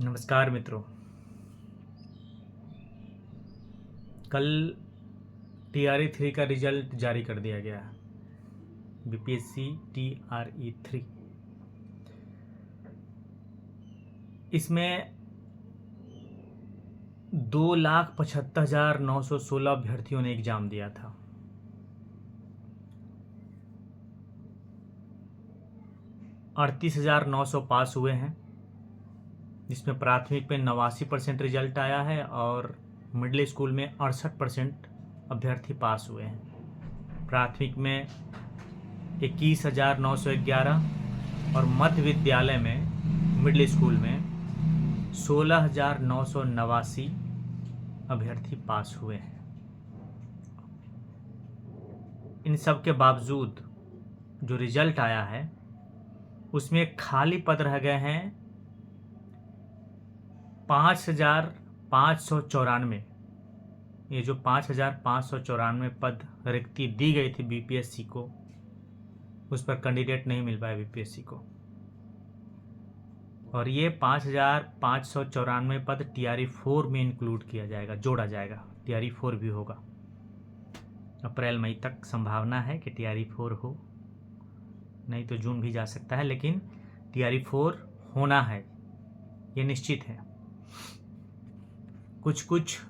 नमस्कार मित्रों। कल TRE 3 का रिजल्ट जारी कर दिया गया है। BPSC TRE 3 इसमें 2,75,916 अभ्यर्थियों ने एग्ज़ाम दिया था। अड़तीस 900 पास हुए हैं, जिसमें प्राथमिक में 89% रिजल्ट आया है और मिडिल स्कूल में 68% अभ्यर्थी पास हुए हैं। प्राथमिक में 21,911 और मध्य विद्यालय में मिडिल स्कूल में 16,989 अभ्यर्थी पास हुए हैं। इन सब के बावजूद जो रिजल्ट आया है उसमें खाली पद रह गए हैं 5,594। ये जो 5,594 पद रिक्ति दी गई थी BPSC को, उस पर कैंडिडेट नहीं मिल पाया BPSC को। और ये 5,594 पद TRE 4 में इंक्लूड किया जाएगा, जोड़ा जाएगा। TRE 4 भी होगा। अप्रैल मई तक संभावना है कि TRE 4 हो, नहीं तो जून भी जा सकता है, लेकिन TRE 4 होना है, ये निश्चित है। कुछ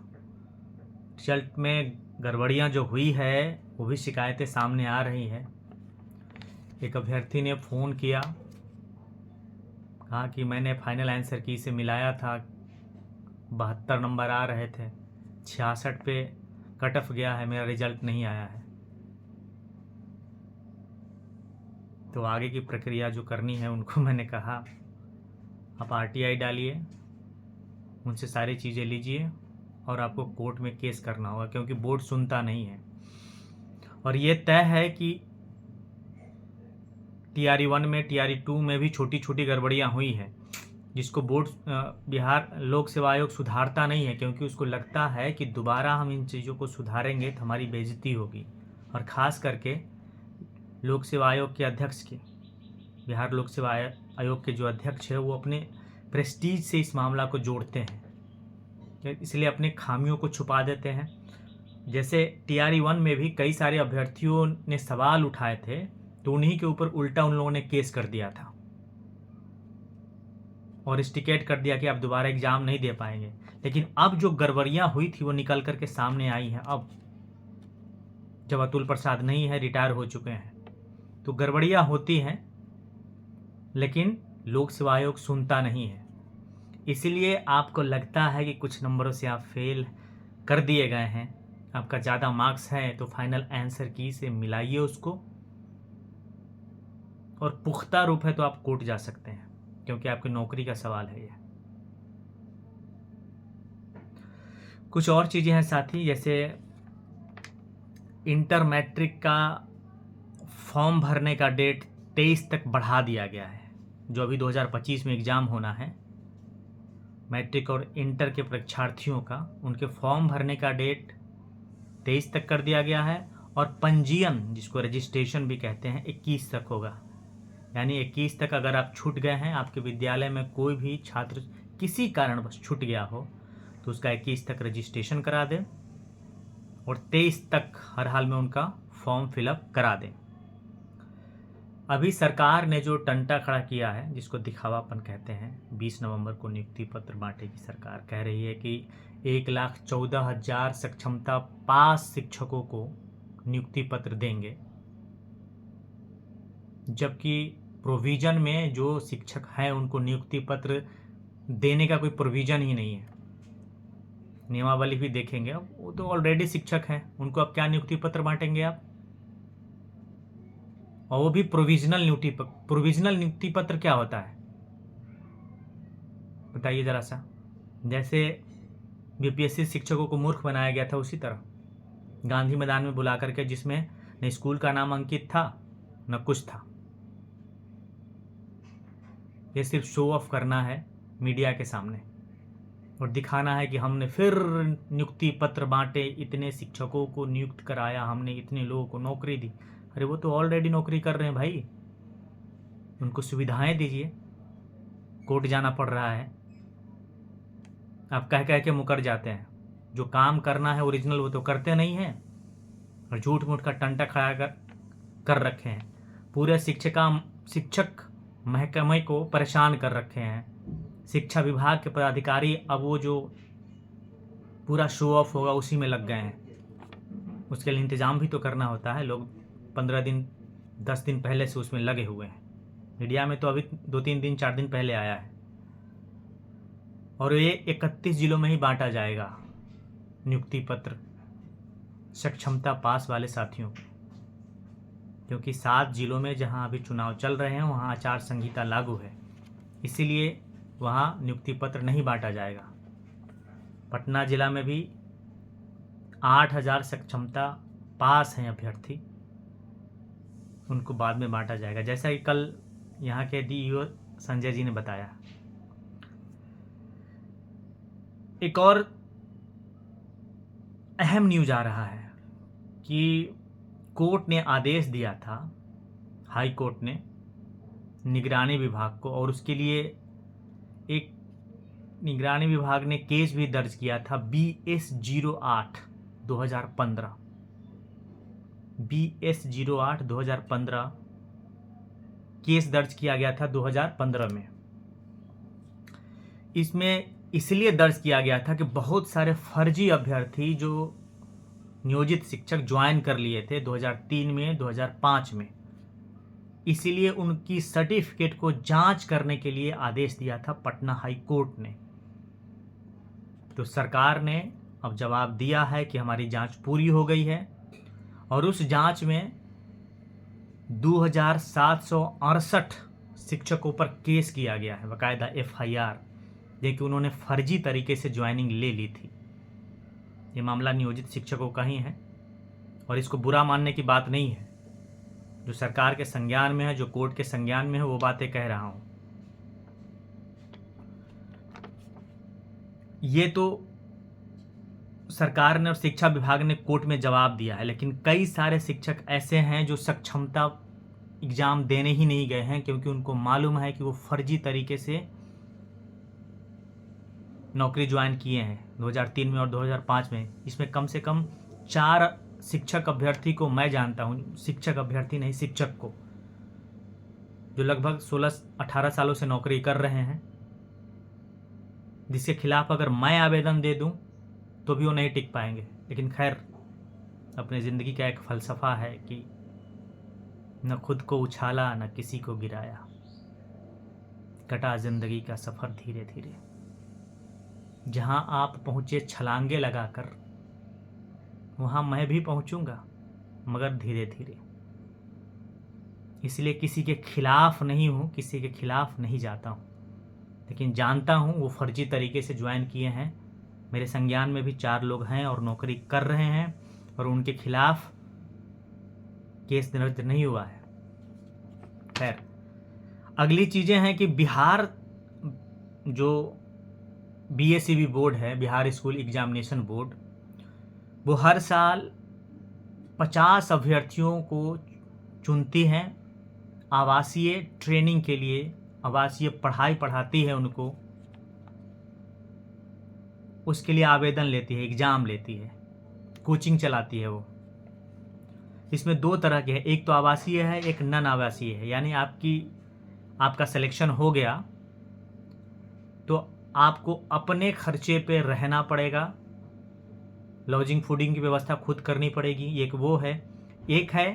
रिजल्ट में गड़बड़ियाँ जो हुई है वो भी शिकायतें सामने आ रही हैं। एक अभ्यर्थी ने फ़ोन किया, कहा कि मैंने फाइनल आंसर की से मिलाया था, 72 नंबर आ रहे थे, 66 पे कट ऑफ गया है, मेरा रिजल्ट नहीं आया है। तो आगे की प्रक्रिया जो करनी है उनको मैंने कहा आप RTI डालिए, उनसे सारी चीज़ें लीजिए और आपको कोर्ट में केस करना होगा, क्योंकि बोर्ड सुनता नहीं है। और ये तय है कि TRE 1 में TRE 2 में भी छोटी छोटी गड़बड़ियाँ हुई हैं, जिसको बोर्ड बिहार लोक सेवा आयोग सुधारता नहीं है, क्योंकि उसको लगता है कि दोबारा हम इन चीज़ों को सुधारेंगे तो हमारी बेइज्जती होगी। और ख़ास करके लोक सेवा आयोग के अध्यक्ष के, बिहार लोक सेवा आयोग के जो अध्यक्ष है वो अपने प्रेस्टीज से इस मामला को जोड़ते हैं, इसलिए अपने खामियों को छुपा देते हैं। जैसे TRE 1 में भी कई सारे अभ्यर्थियों ने सवाल उठाए थे, तो उन्हीं के ऊपर उल्टा उन लोगों ने केस कर दिया था और स्टिकेट कर दिया कि आप दोबारा एग्ज़ाम नहीं दे पाएंगे। लेकिन अब जो गड़बड़ियाँ हुई थी वो निकल करके सामने आई हैं। अब जब अतुल प्रसाद नहीं है, रिटायर हो चुके हैं, तो गड़बड़ियाँ होती हैं, लेकिन लोक सेवा आयोग सुनता नहीं है। इसीलिए आपको लगता है कि कुछ नंबरों से आप फेल कर दिए गए हैं, आपका ज़्यादा मार्क्स है, तो फाइनल आंसर की से मिलाइए उसको, और पुख्ता रूप है तो आप कोर्ट जा सकते हैं, क्योंकि आपकी नौकरी का सवाल है ये। कुछ और चीज़ें हैं साथी, जैसे इंटर मैट्रिक का फॉर्म भरने का डेट 23 तक बढ़ा दिया गया है। जो अभी 2025 में एग्ज़ाम होना है, मैट्रिक और इंटर के परीक्षार्थियों का, उनके फॉर्म भरने का डेट 23 तक कर दिया गया है। और पंजीयन, जिसको रजिस्ट्रेशन भी कहते हैं, 21 तक होगा। यानी 21 तक अगर आप छूट गए हैं, आपके विद्यालय में कोई भी छात्र किसी कारणवश छूट गया हो, तो उसका 21 तक रजिस्ट्रेशन करा दें और 23 तक हर हाल में उनका फॉर्म फिलअप करा दें। अभी सरकार ने जो टंटा खड़ा किया है, जिसको दिखावापन कहते हैं, 20 नवंबर को नियुक्ति पत्र बांटेगी सरकार। कह रही है कि 1,14,000 सक्षमता पास शिक्षकों को नियुक्ति पत्र देंगे, जबकि प्रोविज़न में जो शिक्षक हैं उनको नियुक्ति पत्र देने का कोई प्रोविज़न ही नहीं है। नियमावली भी देखेंगे, अब वो तो ऑलरेडी शिक्षक हैं, उनको अब क्या नियुक्ति पत्र बांटेंगे आप? और वो भी प्रोविजनल नियुक्ति पत्र क्या होता है बताइए ज़रा सा। जैसे BPSC शिक्षकों को मूर्ख बनाया गया था, उसी तरह गांधी मैदान में बुला करके, जिसमें न स्कूल का नाम अंकित था न कुछ था। ये सिर्फ शो ऑफ करना है मीडिया के सामने और दिखाना है कि हमने फिर नियुक्ति पत्र बांटे, इतने शिक्षकों को नियुक्त कराया हमने, इतने लोगों को नौकरी दी। अरे वो तो ऑलरेडी नौकरी कर रहे हैं भाई, उनको सुविधाएं दीजिए। कोर्ट जाना पड़ रहा है, आप कह कह के मुकर जाते हैं। जो काम करना है ओरिजिनल वो तो करते नहीं हैं और झूठ मूठ का टंटा खड़ा कर रखे हैं। पूरे शिक्षक महकमे को परेशान कर रखे हैं। शिक्षा विभाग के पदाधिकारी अब वो जो पूरा शो ऑफ होगा उसी में लग गए हैं। उसके लिए इंतज़ाम भी तो करना होता है। लोग 15 दिन 10 दिन पहले से उसमें लगे हुए हैं। मीडिया में तो अभी 2-3 दिन 4 दिन पहले आया है। और ये 31 जिलों में ही बांटा जाएगा नियुक्ति पत्र सक्षमता पास वाले साथियों को, क्योंकि 7 जिलों में जहां अभी चुनाव चल रहे हैं वहां आचार संहिता लागू है, इसीलिए वहां नियुक्ति पत्र नहीं बांटा जाएगा। पटना जिला में भी 8,000 सक्षमता पास हैं अभ्यर्थी, उनको बाद में बांटा जाएगा, जैसा कि कल यहाँ के डीईओ संजय जी ने बताया। एक और अहम न्यूज आ रहा है कि कोर्ट ने आदेश दिया था, हाई कोर्ट ने निगरानी विभाग को, और उसके लिए एक निगरानी विभाग ने केस भी दर्ज किया था BS08 2015 BS08 2015 केस दर्ज किया गया था 2015 में। इसमें इसलिए दर्ज किया गया था कि बहुत सारे फर्जी अभ्यर्थी जो नियोजित शिक्षक ज्वाइन कर लिए थे 2003 में 2005 में, इसीलिए उनकी सर्टिफिकेट को जांच करने के लिए आदेश दिया था पटना हाई कोर्ट ने। तो सरकार ने अब जवाब दिया है कि हमारी जांच पूरी हो गई है और उस जांच में 2768 शिक्षकों पर केस किया गया है, बाकायदा FIR, देखिए उन्होंने फर्जी तरीके से ज्वाइनिंग ले ली थी। ये मामला नियोजित शिक्षकों का ही है और इसको बुरा मानने की बात नहीं है। जो सरकार के संज्ञान में है, जो कोर्ट के संज्ञान में है, वो बातें कह रहा हूं। ये तो सरकार ने और शिक्षा विभाग ने कोर्ट में जवाब दिया है, लेकिन कई सारे शिक्षक ऐसे हैं जो सक्षमता एग्जाम देने ही नहीं गए हैं क्योंकि उनको मालूम है कि वो फर्जी तरीके से नौकरी ज्वाइन किए हैं 2003 में और 2005 में। इसमें कम से कम 4 शिक्षक अभ्यर्थी को मैं जानता हूं, शिक्षक अभ्यर्थी नहीं, शिक्षक को, जो लगभग 16-18 सालों से नौकरी कर रहे हैं, जिसके खिलाफ अगर मैं आवेदन दे दूं तो भी वो नहीं टिक पाएंगे। लेकिन खैर, अपने ज़िंदगी का एक फ़लसफ़ा है कि न खुद को उछाला न किसी को गिराया, कटा ज़िंदगी का सफ़र धीरे धीरे। जहां आप पहुंचे छलांगे लगाकर, वहां मैं भी पहुंचूंगा, मगर धीरे धीरे। इसलिए किसी के खिलाफ नहीं हूं, किसी के खिलाफ नहीं जाता हूं, लेकिन जानता हूं वो फर्जी तरीके से ज्वाइन किए हैं। मेरे संज्ञान में भी 4 लोग हैं और नौकरी कर रहे हैं और उनके खिलाफ केस दर्ज नहीं हुआ है। खैर, अगली चीज़ें हैं कि बिहार जो BSEB बोर्ड है, बिहार स्कूल एग्जामिनेशन बोर्ड, वो हर साल 50 अभ्यर्थियों को चुनती हैं आवासीय ट्रेनिंग के लिए, आवासीय पढ़ाई पढ़ाती है उनको, उसके लिए आवेदन लेती है, एग्ज़ाम लेती है, कोचिंग चलाती है वो। इसमें 2 तरह के हैं, एक तो आवासीय है, एक नन आवासीय है। यानी आपका सिलेक्शन हो गया तो आपको अपने खर्चे पे रहना पड़ेगा, लॉजिंग फूडिंग की व्यवस्था खुद करनी पड़ेगी, एक वो है। एक है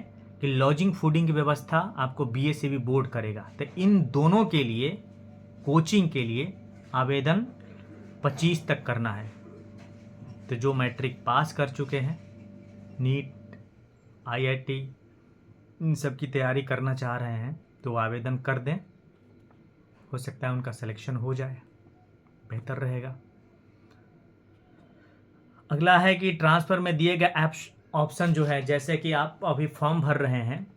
कि लॉजिंग फूडिंग की व्यवस्था आपको BSEB बोर्ड करेगा। तो इन दोनों के लिए, कोचिंग के लिए आवेदन 25 तक करना है। तो जो मैट्रिक पास कर चुके हैं, नीट, IIT, इन सब की तैयारी करना चाह रहे हैं तो आवेदन कर दें, हो सकता है उनका सिलेक्शन हो जाए, बेहतर रहेगा। अगला है कि ट्रांसफ़र में दिए गए ऑप्शन जो है, जैसे कि आप अभी फॉर्म भर रहे हैं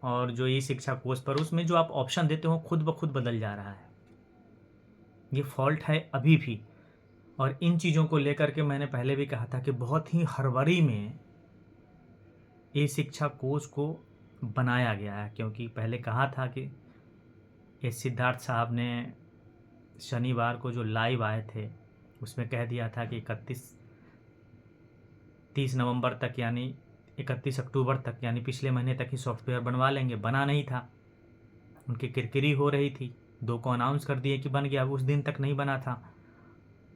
और जो ई शिक्षा कोर्स पर, उसमें जो आप ऑप्शन देते हो खुद ब खुद बदल जा रहा है। ये फॉल्ट है अभी भी। और इन चीज़ों को लेकर के मैंने पहले भी कहा था कि बहुत ही हड़बड़ी में ई शिक्षा कोर्स को बनाया गया है, क्योंकि पहले कहा था कि ये सिद्धार्थ साहब ने शनिवार को जो लाइव आए थे उसमें कह दिया था कि 30 नवंबर तक यानी 31 अक्टूबर तक यानी पिछले महीने तक ही सॉफ्टवेयर बनवा लेंगे। बना नहीं था, उनकी किरकिरी हो रही थी। 2 को अनाउंस कर दिए कि बन गया, उस दिन तक नहीं बना था।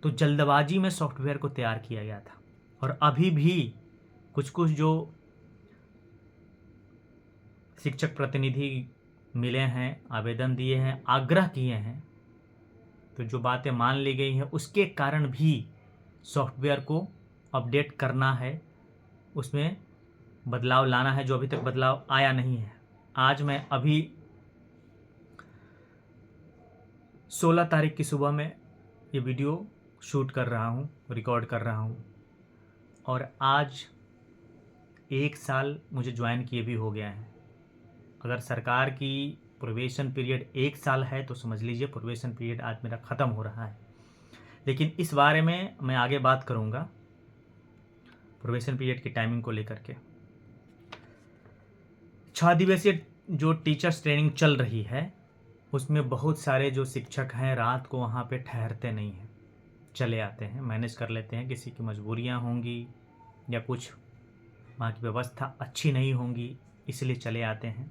तो जल्दबाजी में सॉफ्टवेयर को तैयार किया गया था। और अभी भी कुछ कुछ जो शिक्षक प्रतिनिधि मिले हैं, आवेदन दिए हैं, आग्रह किए हैं, तो जो बातें मान ली गई हैं उसके कारण भी सॉफ्टवेयर को अपडेट करना है, उसमें बदलाव लाना है, जो अभी तक बदलाव आया नहीं है। आज मैं अभी 16 तारीख की सुबह में ये वीडियो शूट कर रहा हूँ, रिकॉर्ड कर रहा हूँ, और आज 1 साल मुझे ज्वाइन किए भी हो गया है। अगर सरकार की प्रोबेशन पीरियड 1 साल है तो समझ लीजिए प्रोबेशन पीरियड आज मेरा ख़त्म हो रहा है। लेकिन इस बारे में मैं आगे बात करूँगा, प्रोबेशन पीरियड की टाइमिंग को लेकर के। 6 दिवसीय जो टीचर्स ट्रेनिंग चल रही है उसमें बहुत सारे जो शिक्षक हैं रात को वहाँ पे ठहरते नहीं हैं, चले आते हैं, मैनेज कर लेते हैं। किसी की मजबूरियाँ होंगी या कुछ वहाँ की व्यवस्था अच्छी नहीं होंगी, इसलिए चले आते हैं।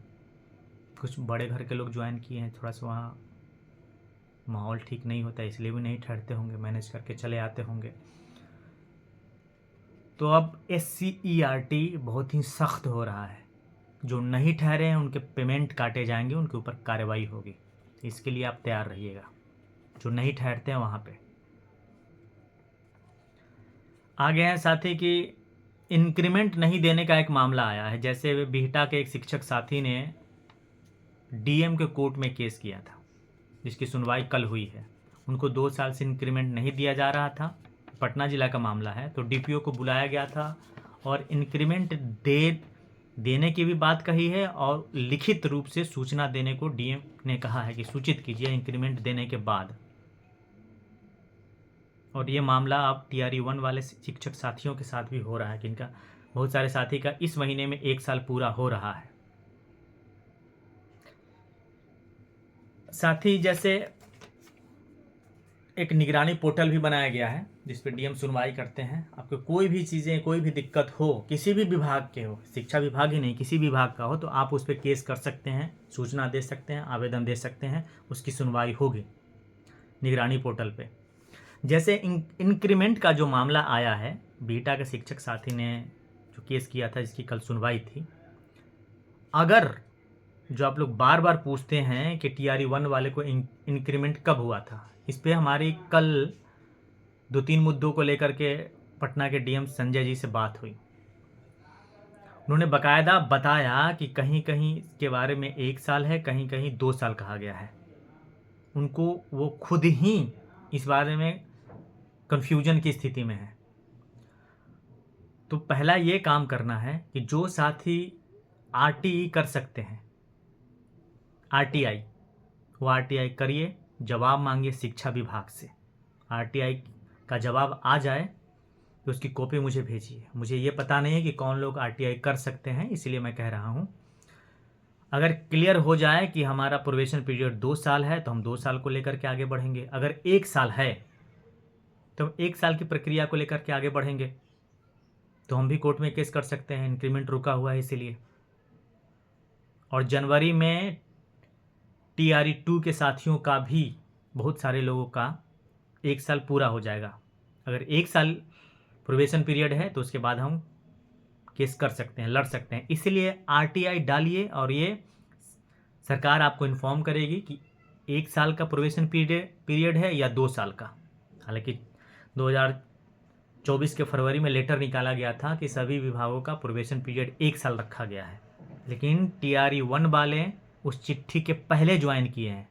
कुछ बड़े घर के लोग ज्वाइन किए हैं, थोड़ा सा वहाँ माहौल ठीक नहीं होता है, इसलिए भी नहीं ठहरते होंगे, मैनेज करके चले आते होंगे। तो अब SCERT बहुत ही सख्त हो रहा है। जो नहीं ठहरे हैं उनके पेमेंट काटे जाएंगे, उनके ऊपर कार्रवाई होगी। इसके लिए आप तैयार रहिएगा, जो नहीं ठहरते हैं वहाँ पे। आगे हैं साथी कि इंक्रीमेंट नहीं देने का एक मामला आया है। जैसे बिहटा के एक शिक्षक साथी ने DM के कोर्ट में केस किया था, जिसकी सुनवाई कल हुई है। उनको 2 साल से इंक्रीमेंट नहीं दिया जा रहा था, पटना ज़िला का मामला है। तो DPO को बुलाया गया था और इंक्रीमेंट देने की भी बात कही है, और लिखित रूप से सूचना देने को DM ने कहा है कि सूचित कीजिए इंक्रीमेंट देने के बाद। और ये मामला अब TRE 1 वाले शिक्षक साथियों के साथ भी हो रहा है, जिनका बहुत सारे साथी का इस महीने में 1 साल पूरा हो रहा है। साथ ही जैसे एक निगरानी पोर्टल भी बनाया गया है जिस पे DM सुनवाई करते हैं। आपको कोई भी चीज़ें, कोई भी दिक्कत हो, किसी भी विभाग के हो, शिक्षा विभाग ही नहीं किसी विभाग का हो, तो आप उस पर केस कर सकते हैं, सूचना दे सकते हैं, आवेदन दे सकते हैं, उसकी सुनवाई होगी निगरानी पोर्टल पे। जैसे इंक्रीमेंट का जो मामला आया है, बीटा के शिक्षक साथी ने जो केस किया था जिसकी कल सुनवाई थी, अगर जो आप लोग बार बार पूछते हैं कि TRE 1 वाले को इंक्रीमेंट कब हुआ था, इस पर हमारी कल 2-3 मुद्दों को लेकर के पटना के DM संजय जी से बात हुई। उन्होंने बाकायदा बताया कि कहीं कहीं के बारे में 1 साल है, कहीं कहीं 2 साल कहा गया है। उनको वो खुद ही इस बारे में कन्फ्यूजन की स्थिति में है। तो पहला ये काम करना है कि जो साथी RTE कर सकते हैं, RTI, वो RTI करिए, जवाब मांगिए शिक्षा विभाग से। RTI का जवाब आ जाए तो उसकी कॉपी मुझे भेजिए। मुझे ये पता नहीं है कि कौन लोग RTI कर सकते हैं, इसलिए मैं कह रहा हूँ। अगर क्लियर हो जाए कि हमारा प्रोबेशन पीरियड 2 साल है तो हम 2 साल को लेकर के आगे बढ़ेंगे। अगर 1 साल है तो हम 1 साल की प्रक्रिया को लेकर के आगे बढ़ेंगे। तो हम भी कोर्ट में केस कर सकते हैं, इंक्रीमेंट रुका हुआ है इसीलिए। और जनवरी में TRE 2 के साथियों का भी, बहुत सारे लोगों का 1 साल पूरा हो जाएगा। अगर 1 साल प्रोबेशन पीरियड है तो उसके बाद हम केस कर सकते हैं, लड़ सकते हैं। इसलिए RTI डालिए और ये सरकार आपको इन्फॉर्म करेगी कि 1 साल का प्रोबेशन पीरियड है या 2 साल का। हालांकि 2024 के फरवरी में लेटर निकाला गया था कि सभी विभागों का प्रोबेशन पीरियड 1 साल रखा गया है, लेकिन TRE 1 वाले उस चिट्ठी के पहले ज्वाइन किए हैं,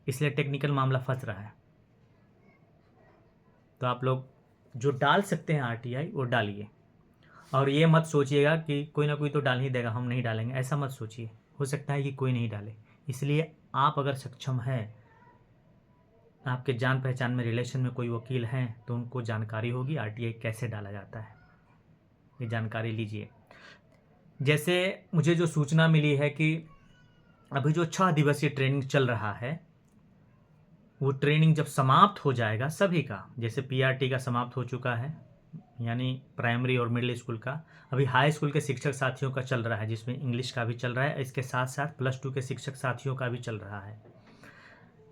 इसलिए टेक्निकल मामला फंस रहा है। तो आप लोग जो डाल सकते हैं RTI वो डालिए, और ये मत सोचिएगा कि कोई ना कोई तो डाल ही देगा, हम नहीं डालेंगे, ऐसा मत सोचिए। हो सकता है कि कोई नहीं डाले, इसलिए आप अगर सक्षम हैं, आपके जान पहचान में रिलेशन में कोई वकील हैं तो उनको जानकारी होगी RTI कैसे डाला जाता है, ये जानकारी लीजिए। जैसे मुझे जो सूचना मिली है कि अभी जो 6 दिवसीय ट्रेनिंग चल रहा है वो ट्रेनिंग जब समाप्त हो जाएगा सभी का, जैसे पीआरटी का समाप्त हो चुका है यानी प्राइमरी और मिडिल स्कूल का, अभी हाई स्कूल के शिक्षक साथियों का चल रहा है जिसमें इंग्लिश का भी चल रहा है, इसके साथ साथ +2 के शिक्षक साथियों का भी चल रहा है।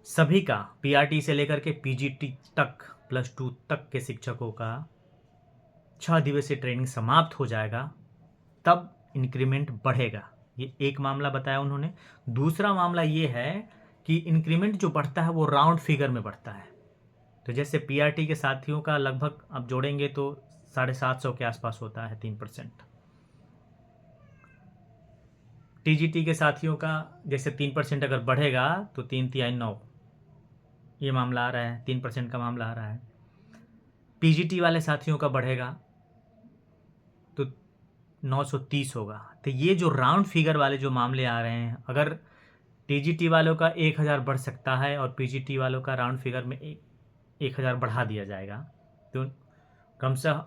सभी का पीआरटी से लेकर के पीजीटी तक +2 तक के शिक्षकों का 6 दिवसीय ट्रेनिंग समाप्त हो जाएगा, तब इंक्रीमेंट बढ़ेगा। ये एक मामला बताया उन्होंने। दूसरा मामला ये है कि इंक्रीमेंट जो बढ़ता है वो राउंड फिगर में बढ़ता है। तो जैसे पीआरटी के साथियों का लगभग आप जोड़ेंगे तो 750 के आसपास होता है 3%। टीजीटी के साथियों का जैसे 3% अगर बढ़ेगा तो 3 तिहाई 9, ये मामला आ रहा है, 3% का मामला आ रहा है। पीजीटी वाले साथियों का बढ़ेगा तो 930 होगा। तो ये जो राउंड फिगर वाले जो मामले आ रहे हैं, अगर टीजीटी वालों का 1000 बढ़ सकता है और पीजीटी वालों का राउंड फिगर में 1000 बढ़ा दिया जाएगा तो क्रमशः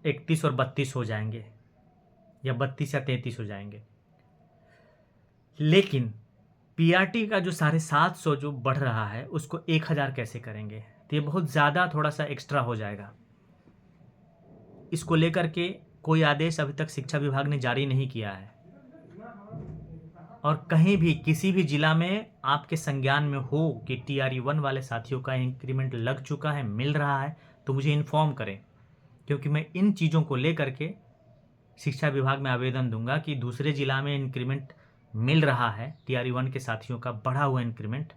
31 और 32 हो जाएंगे या 32 या 33 हो जाएंगे। लेकिन पीआरटी का जो 750 जो बढ़ रहा है उसको 1000 कैसे करेंगे, तो ये बहुत ज़्यादा थोड़ा सा एक्स्ट्रा हो जाएगा। इसको लेकर के कोई आदेश अभी तक शिक्षा विभाग ने जारी नहीं किया है, और कहीं भी किसी भी जिला में आपके संज्ञान में हो कि TRE 1 वाले साथियों का इंक्रीमेंट लग चुका है, मिल रहा है, तो मुझे इन्फॉर्म करें, क्योंकि मैं इन चीज़ों को लेकर के शिक्षा विभाग में आवेदन दूंगा कि दूसरे जिला में इंक्रीमेंट मिल रहा है TRE 1 के साथियों का बढ़ा हुआ इंक्रीमेंट,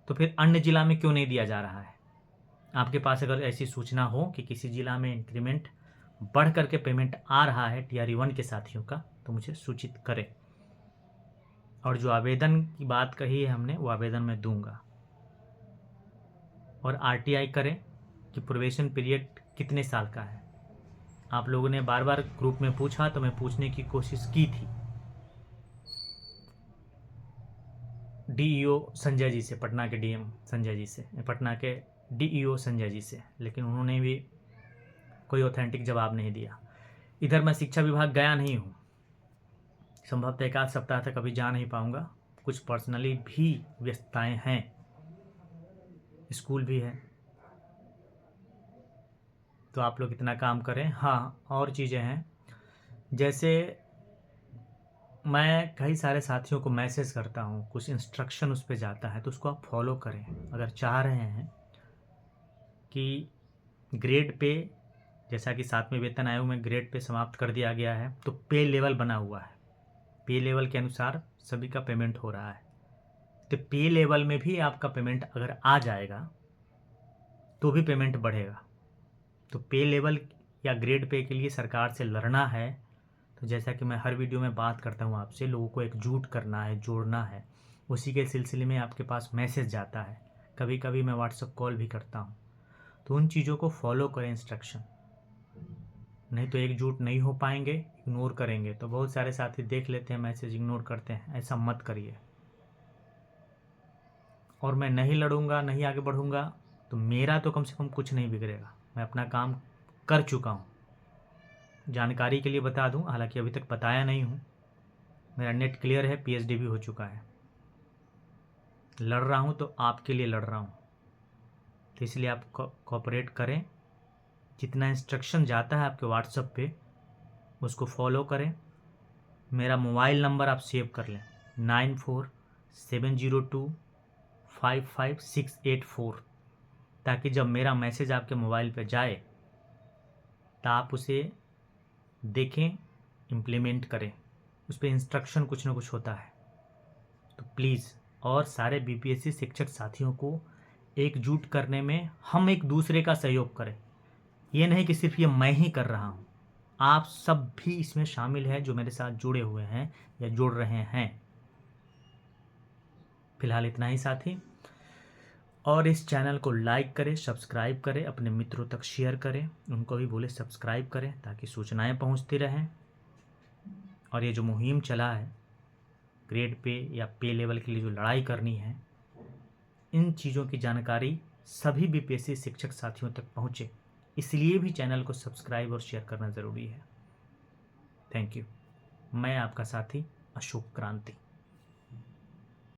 तो फिर अन्य जिला में क्यों नहीं दिया जा रहा है। आपके पास अगर ऐसी सूचना हो कि किसी जिला में इंक्रीमेंट बढ़ करके पेमेंट आ रहा है TRE 1 के साथियों का, तो मुझे सूचित करें। और जो आवेदन की बात कही है हमने, वो आवेदन मैं दूंगा। और RTI करें कि प्रोबेशन पीरियड कितने साल का है। आप लोगों ने बार बार ग्रुप में पूछा तो मैं पूछने की कोशिश की थी DEO संजय जी से, पटना के DM संजय जी से, पटना के DEO संजय जी से, लेकिन उन्होंने भी कोई ऑथेंटिक जवाब नहीं दिया। इधर मैं शिक्षा विभाग गया नहीं हूँ, संभवतः 1 आध सप्ताह तक अभी जा नहीं पाऊँगा, कुछ पर्सनली भी व्यस्तताएं हैं, स्कूल भी है, तो आप लोग इतना काम करें। हाँ, और चीज़ें हैं, जैसे मैं कई सारे साथियों को मैसेज करता हूँ, कुछ इंस्ट्रक्शन उस पर जाता है, तो उसको आप फॉलो करें। अगर चाह रहे हैं कि ग्रेड पे, जैसा कि 7वें वेतन आयोग में ग्रेड पे समाप्त कर दिया गया है, तो पे लेवल बना हुआ है, पे लेवल के अनुसार सभी का पेमेंट हो रहा है। तो पे लेवल में भी आपका पेमेंट अगर आ जाएगा तो भी पेमेंट बढ़ेगा। तो पे लेवल या ग्रेड पे के लिए सरकार से लड़ना है, तो जैसा कि मैं हर वीडियो में बात करता हूँ आपसे, लोगों को एकजुट करना है, जोड़ना है, उसी के सिलसिले में आपके पास मैसेज जाता है, कभी कभी मैं व्हाट्सएप कॉल भी करता हूँ। तो उन चीज़ों को फॉलो करें इंस्ट्रक्शन, नहीं तो एकजुट नहीं हो पाएंगे, इग्नोर करेंगे। तो बहुत सारे साथी देख लेते हैं मैसेज, इग्नोर करते हैं, ऐसा मत करिए। और मैं नहीं लड़ूंगा, नहीं आगे बढ़ूंगा, तो मेरा तो कम से कम कुछ नहीं बिगड़ेगा, मैं अपना काम कर चुका हूँ। जानकारी के लिए बता दूं, हालांकि अभी तक बताया नहीं हूँ, मेरा नेट क्लियर है, PhD भी हो चुका है। लड़ रहा हूँ तो आपके लिए लड़ रहा हूँ, तो इसलिए आप कोऑपरेट करें। जितना इंस्ट्रक्शन जाता है आपके व्हाट्सएप पे उसको फॉलो करें। मेरा मोबाइल नंबर आप सेव कर लें, 9470255684, ताकि जब मेरा मैसेज आपके मोबाइल पे जाए तो आप उसे देखें, इम्प्लीमेंट करें। उस पर इंस्ट्रक्शन कुछ ना कुछ होता है। तो प्लीज़, और सारे BPSC शिक्षक साथियों को एकजुट करने में हम एक दूसरे का सहयोग करें। ये नहीं कि सिर्फ ये मैं ही कर रहा हूँ, आप सब भी इसमें शामिल हैं जो मेरे साथ जुड़े हुए हैं या जुड़ रहे हैं। फिलहाल इतना ही साथी, और इस चैनल को लाइक करें, सब्सक्राइब करें, अपने मित्रों तक शेयर करें, उनको भी बोले सब्सक्राइब करें ताकि सूचनाएं पहुंचती रहें। और ये जो मुहिम चला है ग्रेड पे या पे लेवल के लिए जो लड़ाई करनी है, इन चीज़ों की जानकारी सभी BPSC शिक्षक साथियों तक पहुँचे, इसलिए भी चैनल को सब्सक्राइब और शेयर करना ज़रूरी है। Thank you. मैं आपका साथी अशोक क्रांति।